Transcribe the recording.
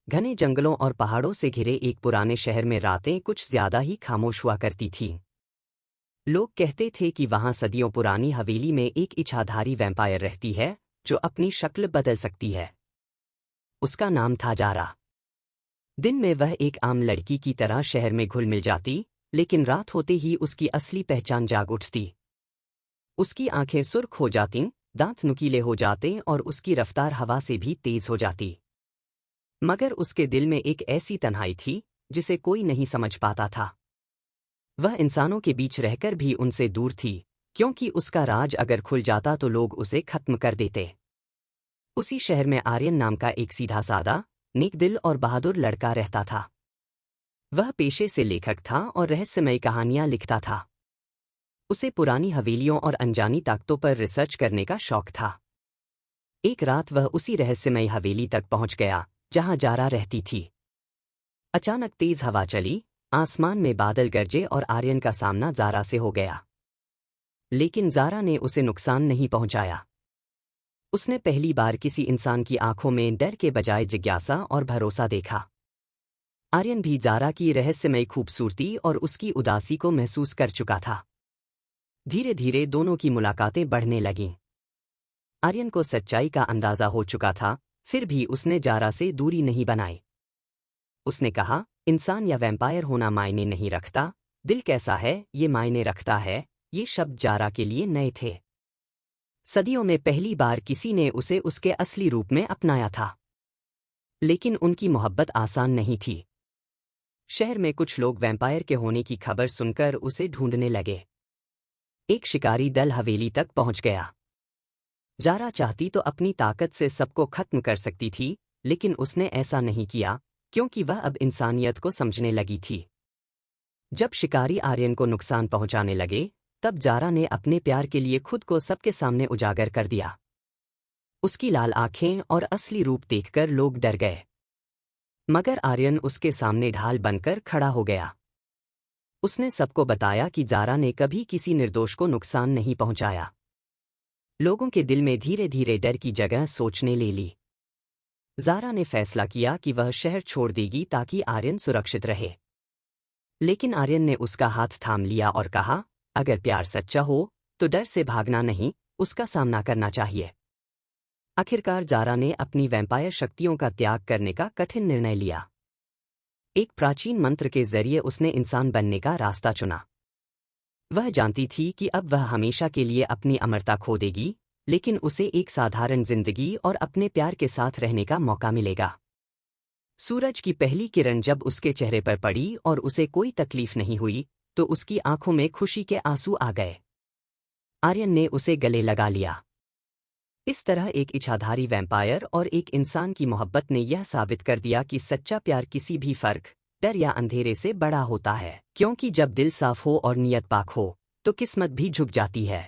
घने जंगलों और पहाड़ों से घिरे एक पुराने शहर में रातें कुछ ज्यादा ही खामोश हुआ करती थीं। लोग कहते थे कि वहां सदियों पुरानी हवेली में एक इच्छाधारी वैम्पायर रहती है जो अपनी शक्ल बदल सकती है। उसका नाम था जारा। दिन में वह एक आम लड़की की तरह शहर में घुल मिल जाती, लेकिन रात होते ही उसकी असली पहचान जाग उठती। उसकी आंखें सुर्ख हो जातीं, दांत नुकीले हो जाते और उसकी रफ्तार हवा से भी तेज हो जाती। मगर उसके दिल में एक ऐसी तन्हाई थी जिसे कोई नहीं समझ पाता था। वह इंसानों के बीच रहकर भी उनसे दूर थी, क्योंकि उसका राज अगर खुल जाता तो लोग उसे खत्म कर देते। उसी शहर में आर्यन नाम का एक सीधा सादा, नेक दिल और बहादुर लड़का रहता था। वह पेशे से लेखक था और रहस्यमयी कहानियां लिखता था। उसे पुरानी हवेलियों और अनजानी ताकतों पर रिसर्च करने का शौक था। एक रात वह उसी रहस्यमयी हवेली तक पहुंच गया जहां जारा रहती थी। अचानक तेज हवा चली, आसमान में बादल गरजे और आर्यन का सामना जारा से हो गया। लेकिन जारा ने उसे नुकसान नहीं पहुंचाया। उसने पहली बार किसी इंसान की आंखों में डर के बजाय जिज्ञासा और भरोसा देखा। आर्यन भी जारा की रहस्यमयी खूबसूरती और उसकी उदासी को महसूस कर चुका था। धीरे धीरे दोनों की मुलाकातें बढ़ने लगीं। आर्यन को सच्चाई का अंदाजा हो चुका था, फिर भी उसने जारा से दूरी नहीं बनाई। उसने कहा, इंसान या वैम्पायर होना मायने नहीं रखता, दिल कैसा है ये मायने रखता है। ये शब्द जारा के लिए नए थे। सदियों में पहली बार किसी ने उसे उसके असली रूप में अपनाया था। लेकिन उनकी मोहब्बत आसान नहीं थी। शहर में कुछ लोग वैम्पायर के होने की खबर सुनकर उसे ढूंढने लगे। एक शिकारी दल हवेली तक पहुंच गया। जारा चाहती तो अपनी ताकत से सबको खत्म कर सकती थी, लेकिन उसने ऐसा नहीं किया, क्योंकि वह अब इंसानियत को समझने लगी थी। जब शिकारी आर्यन को नुकसान पहुंचाने लगे, तब जारा ने अपने प्यार के लिए खुद को सबके सामने उजागर कर दिया। उसकी लाल आंखें और असली रूप देखकर लोग डर गए। मगर आर्यन उसके सामने ढाल बनकर खड़ा हो गया। उसने सबको बताया कि जारा ने कभी किसी निर्दोष को नुकसान नहीं पहुंचाया। लोगों के दिल में धीरे धीरे डर की जगह सोचने ले ली। जारा ने फैसला किया कि वह शहर छोड़ देगी ताकि आर्यन सुरक्षित रहे। लेकिन आर्यन ने उसका हाथ थाम लिया और कहा, अगर प्यार सच्चा हो तो डर से भागना नहीं, उसका सामना करना चाहिए। आखिरकार जारा ने अपनी वैम्पायर शक्तियों का त्याग करने का कठिन निर्णय लिया। एक प्राचीन मंत्र के जरिए उसने इंसान बनने का रास्ता चुना। वह जानती थी कि अब वह हमेशा के लिए अपनी अमरता खो देगी, लेकिन उसे एक साधारण जिंदगी और अपने प्यार के साथ रहने का मौका मिलेगा। सूरज की पहली किरण जब उसके चेहरे पर पड़ी और उसे कोई तकलीफ नहीं हुई, तो उसकी आंखों में खुशी के आंसू आ गए। आर्यन ने उसे गले लगा लिया। इस तरह एक इच्छाधारी वैम्पायर और एक इंसान की मोहब्बत ने यह साबित कर दिया कि सच्चा प्यार किसी भी फर्क, डर या अंधेरे से बड़ा होता है, क्योंकि जब दिल साफ हो और नियत पाक हो, तो किस्मत भी झुक जाती है।